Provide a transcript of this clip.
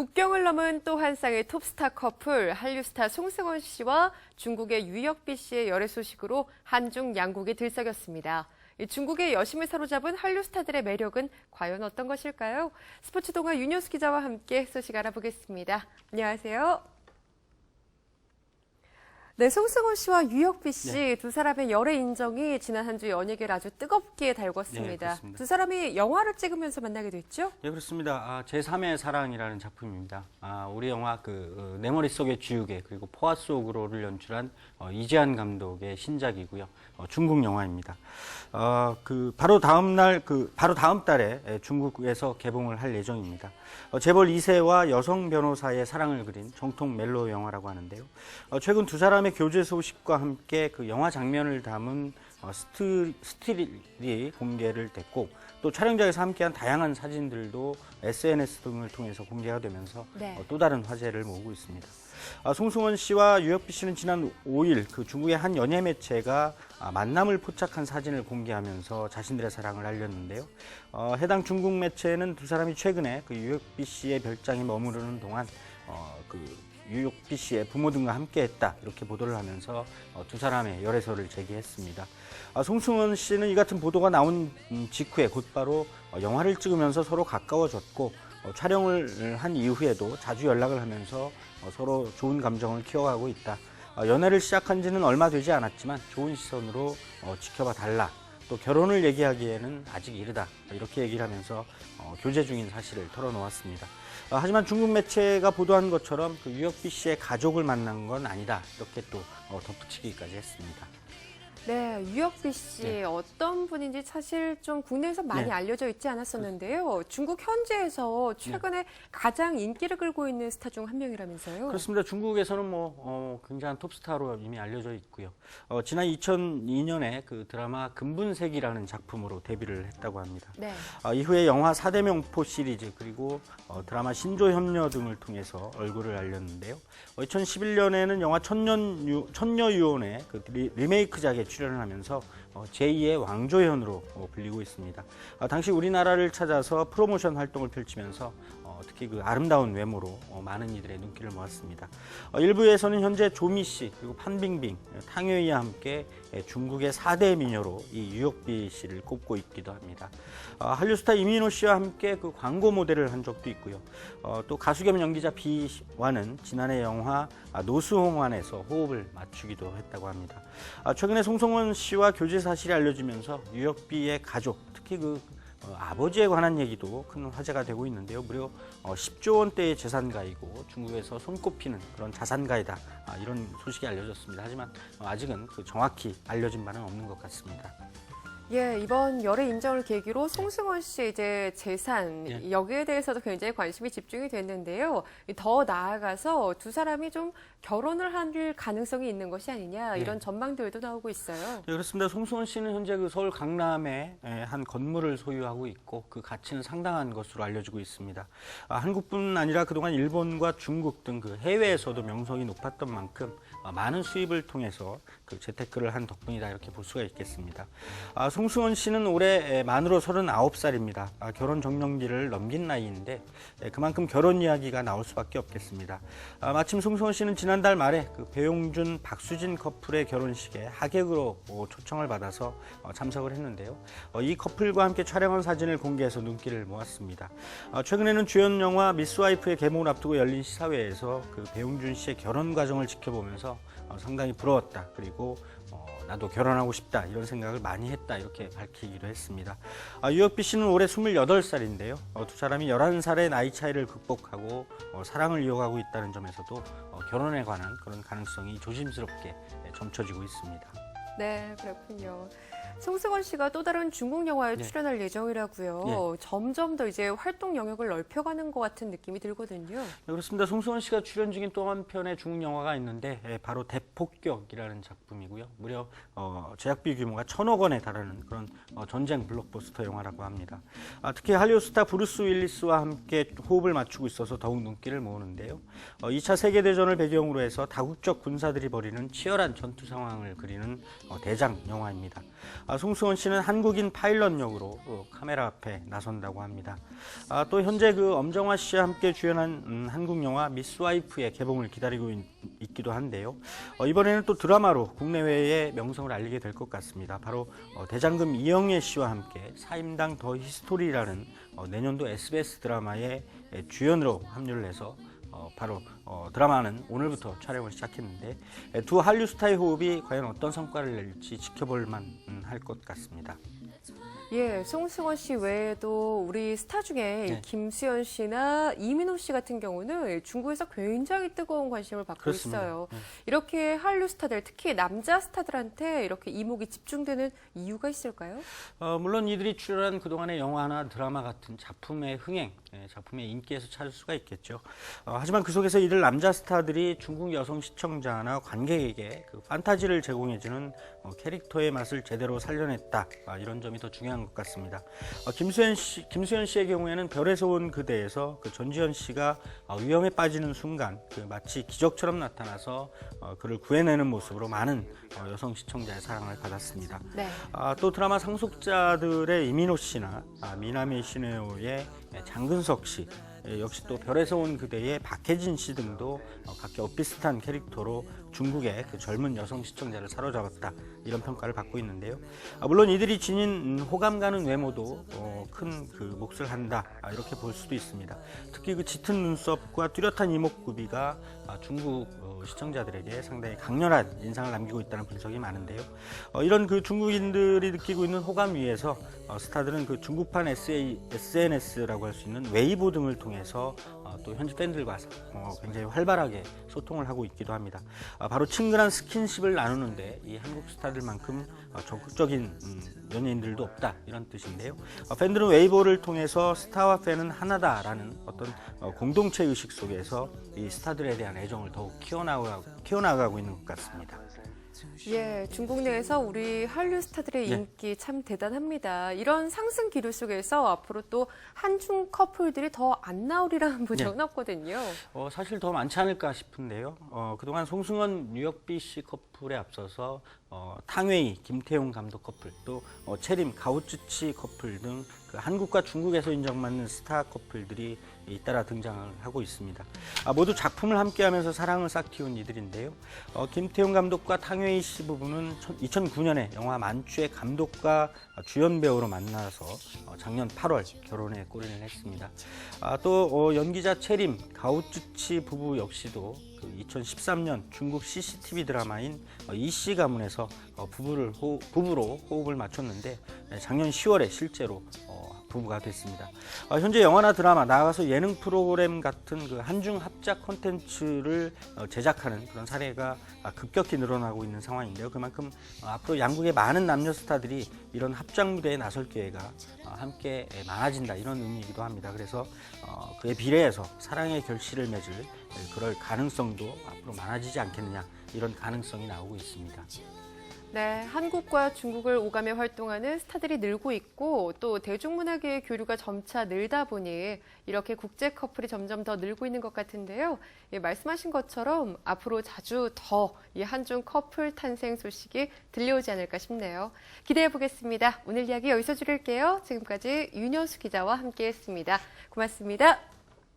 국경을 넘은 또 한 쌍의 톱스타 커플 한류 스타 송승헌 씨와 중국의 유혁비 씨의 열애 소식으로 한중 양국이 들썩였습니다. 중국의 여심을 사로잡은 한류 스타들의 매력은 과연 어떤 것일까요? 스포츠 동아 윤효수 기자와 함께 소식 알아보겠습니다. 안녕하세요. 네, 송승헌 씨와 유혁비 씨 두 사람의 열애 인정이 지난 한 주 연예계를 아주 뜨겁게 달궜습니다. 네, 두 사람이 영화를 찍으면서 만나게 됐죠? 네, 그렇습니다. 제3의 사랑이라는 작품입니다. 우리 영화 내 머릿속의 지우개 그리고 포화 속으로를 연출한 이재한 감독의 신작이고요. 중국 영화입니다. 바로 다음 달에 중국에서 개봉을 할 예정입니다. 재벌 2세와 여성 변호사의 사랑을 그린 정통 멜로 영화라고 하는데요. 최근 두 사람의 교제 소식과 함께 그 영화 장면을 담은 스틸이 공개를 됐고 또 촬영장에서 함께한 다양한 사진들도 SNS 등을 통해서 공개가 되면서 또 다른 화제를 모으고 있습니다. 송승헌 씨와 유혁비 씨는 지난 5일 그 중국의 한 연예 매체가 만남을 포착한 사진을 공개하면서 자신들의 사랑을 알렸는데요. 해당 중국 매체는 두 사람이 최근에 그 유혁비 씨의 별장에 머무르는 동안 유혁비 씨의 부모 등과 함께했다 이렇게 보도를 하면서 두 사람의 열애설을 제기했습니다. 송승헌 씨는 이 같은 보도가 나온 직후에 곧바로 영화를 찍으면서 서로 가까워졌고 촬영을 한 이후에도 자주 연락을 하면서 서로 좋은 감정을 키워가고 있다. 연애를 시작한 지는 얼마 되지 않았지만 좋은 시선으로 지켜봐 달라. 또 결혼을 얘기하기에는 아직 이르다. 이렇게 얘기를 하면서 교제 중인 사실을 털어놓았습니다. 하지만 중국 매체가 보도한 것처럼 그 유혁비 씨의 가족을 만난 건 아니다. 이렇게 또 덧붙이기까지 했습니다. 네, 유혁비 씨 어떤 분인지 사실 좀 국내에서 많이 알려져 있지 않았었는데요. 중국 현지에서 최근에 가장 인기를 끌고 있는 스타 중 한 명이라면서요. 그렇습니다. 중국에서는 굉장한 톱스타로 이미 알려져 있고요. 지난 2002년에 그 드라마 금분색이라는 작품으로 데뷔를 했다고 합니다. 네. 이후에 영화 사대명포 시리즈 그리고 드라마 신조협녀 등을 통해서 얼굴을 알렸는데요. 2011년에는 영화 천녀유혼의 그 리메이크작에 출연을 하면서 제2의 왕조연으로 불리고 있습니다. 당시 우리나라를 찾아서 프로모션 활동을 펼치면서 특히 그 아름다운 외모로 많은 이들의 눈길을 모았습니다. 일부에서는 현재 조미 씨 그리고 판빙빙, 탕웨이와 함께 중국의 4대 미녀로 이 유혁비 씨를 꼽고 있기도 합니다. 한류 스타 이민호 씨와 함께 그 광고 모델을 한 적도 있고요. 또 가수 겸 연기자 비와는 지난해 영화 노수홍환에서 호흡을 맞추기도 했다고 합니다. 최근에 송승헌 씨와 교제 사실이 알려지면서 유혁비의 가족, 특히 아버지에 관한 얘기도 큰 화제가 되고 있는데요. 무려 10조 원대의 재산가이고 중국에서 손꼽히는 그런 자산가이다. 이런 소식이 알려졌습니다. 하지만 아직은 정확히 알려진 바는 없는 것 같습니다. 예, 이번 열애 인정을 계기로 송승헌 씨의 이제 재산, 여기에 대해서도 굉장히 관심이 집중이 됐는데요. 더 나아가서 두 사람이 좀 결혼을 할 가능성이 있는 것이 아니냐, 이런 전망들도 나오고 있어요. 네, 그렇습니다. 송승헌 씨는 현재 서울 강남에 한 건물을 소유하고 있고 그 가치는 상당한 것으로 알려지고 있습니다. 한국뿐 아니라 그동안 일본과 중국 등 그 해외에서도 명성이 높았던 만큼 많은 수입을 통해서 그 재테크를 한 덕분이다 이렇게 볼 수가 있겠습니다. 송승헌 씨는 올해 만으로 39살입니다. 결혼 적령기를 넘긴 나이인데 그만큼 결혼 이야기가 나올 수밖에 없겠습니다. 마침 송승헌 씨는 지난달 말에 그 배용준, 박수진 커플의 결혼식에 하객으로 초청을 받아서 참석을 했는데요. 이 커플과 함께 촬영한 사진을 공개해서 눈길을 모았습니다. 최근에는 주연 영화 미스와이프의 개봉을 앞두고 열린 시사회에서 그 배용준 씨의 결혼 과정을 지켜보면서 상당히 부러웠다. 그리고 나도 결혼하고 싶다 이런 생각을 많이 했다 이렇게 밝히기도 했습니다. 유혁비 씨는 올해 28살인데요. 두 사람이 11살의 나이 차이를 극복하고 사랑을 이어가고 있다는 점에서도 결혼에 관한 그런 가능성이 조심스럽게 점쳐지고 있습니다. 네, 그렇군요. 송승헌 씨가 또 다른 중국 영화에 출연할 예정이라고요. 점점 더 이제 활동 영역을 넓혀가는 것 같은 느낌이 들거든요. 네, 그렇습니다. 송승헌 씨가 출연 중인 또 한 편의 중국 영화가 있는데 바로 대폭격이라는 작품이고요. 무려 제작비 규모가 1,000억 원에 달하는 그런 전쟁 블록버스터 영화라고 합니다. 특히 할리우드 스타 브루스 윌리스와 함께 호흡을 맞추고 있어서 더욱 눈길을 모으는데요. 2차 세계대전을 배경으로 해서 다국적 군사들이 벌이는 치열한 전투 상황을 그리는 대장 영화입니다. 송승헌 씨는 한국인 파일럿 역으로 카메라 앞에 나선다고 합니다. 또 현재 그 엄정화 씨와 함께 주연한 한국 영화 미스 와이프의 개봉을 기다리고 있기도 한데요. 이번에는 또 드라마로 국내외에 명성을 알리게 될 것 같습니다. 바로 대장금 이영애 씨와 함께 사임당 더 히스토리라는 내년도 SBS 드라마의 주연으로 합류를 해서 바로 드라마는 오늘부터 촬영을 시작했는데 두 한류 스타의 호흡이 과연 어떤 성과를 낼지 지켜볼 만할 것 같습니다. 예, 송승헌 씨 외에도 우리 스타 중에 김수현 씨나 이민호 씨 같은 경우는 중국에서 굉장히 뜨거운 관심을 받고 그렇습니다. 있어요. 이렇게 한류 스타들, 특히 남자 스타들한테 이렇게 이목이 집중되는 이유가 있을까요? 물론 이들이 출연한 그동안의 영화나 드라마 같은 작품의 흥행, 작품의 인기에서 찾을 수가 있겠죠. 하지만 그 속에서 이들 남자 스타들이 중국 여성 시청자나 관객에게 그 판타지를 제공해주는 캐릭터의 맛을 제대로 살려냈다. 이런 점이 더 중요한 것 같습니다. 김수현 씨의 경우에는 별에서 온 그대에서 그 전지현 씨가 위험에 빠지는 순간 그 마치 기적처럼 나타나서 그를 구해내는 모습으로 많은 여성 시청자의 사랑을 받았습니다. 네. 또 드라마 상속자들의 이민호 씨나 미나미 시네오의 장근석 씨, 역시 또 별에서 온 그대의 박혜진 씨 등도 각기 엇비슷한 캐릭터로 중국의 그 젊은 여성 시청자를 사로잡았다, 이런 평가를 받고 있는데요. 물론 이들이 지닌 호감 가는 외모도 큰 그 몫을 한다, 이렇게 볼 수도 있습니다. 특히 그 짙은 눈썹과 뚜렷한 이목구비가 중국 시청자들에게 상당히 강렬한 인상을 남기고 있다는 분석이 많은데요. 이런 그 중국인들이 느끼고 있는 호감 위에서 스타들은 그 중국판 SNS라고 할 수 있는 웨이보 등을 통해서 또 현지 팬들과 굉장히 활발하게 소통을 하고 있기도 합니다. 바로 친근한 스킨십을 나누는데 이 한국 스타들만큼 적극적인 연예인들도 없다, 이런 뜻인데요. 팬들은 웨이보를 통해서 스타와 팬은 하나다라는 어떤 공동체 의식 속에서 이 스타들에 대한 애정을 더욱 키워나가고 있는 것 같습니다. 예, 중국 내에서 우리 한류 스타들의 인기 참 대단합니다. 이런 상승 기류 속에서 앞으로 또 한중 커플들이 더 안 나오리라는 보장은 없거든요. 사실 더 많지 않을까 싶은데요. 그동안 송승헌, 류혁비 씨 커플에 앞서서 탕웨이, 김태용 감독 커플, 또 채림, 가오츠치 커플 등 그 한국과 중국에서 인정받는 스타 커플들이 잇따라 등장을 하고 있습니다. 모두 작품을 함께하면서 사랑을 싹 틔운 이들인데요. 김태용 감독과 탕웨이 씨 부부는 2009년에 영화 만추의 감독과 주연 배우로 만나서 작년 8월 결혼에 골인을 했습니다. 또 연기자 채림, 가오츠치 부부 역시도 2013년 중국 CCTV 드라마인 이씨 가문에서 부부로 호흡을 맞췄는데 작년 10월에 실제로 부부가 됐습니다. 현재 영화나 드라마, 나아가서 예능 프로그램 같은 그 한중 합작 콘텐츠를 제작하는 그런 사례가 급격히 늘어나고 있는 상황인데요. 그만큼 앞으로 양국의 많은 남녀 스타들이 이런 합작 무대에 나설 기회가 함께 많아진다, 이런 의미이기도 합니다. 그래서 그에 비례해서 사랑의 결실을 맺을 그럴 가능성도 앞으로 많아지지 않겠느냐, 이런 가능성이 나오고 있습니다. 네, 한국과 중국을 오가며 활동하는 스타들이 늘고 있고 또 대중문화계의 교류가 점차 늘다 보니 이렇게 국제 커플이 점점 더 늘고 있는 것 같은데요. 예, 말씀하신 것처럼 앞으로 자주 더 이 한중 커플 탄생 소식이 들려오지 않을까 싶네요. 기대해 보겠습니다. 오늘 이야기 여기서 줄일게요. 지금까지 윤여수 기자와 함께했습니다. 고맙습니다.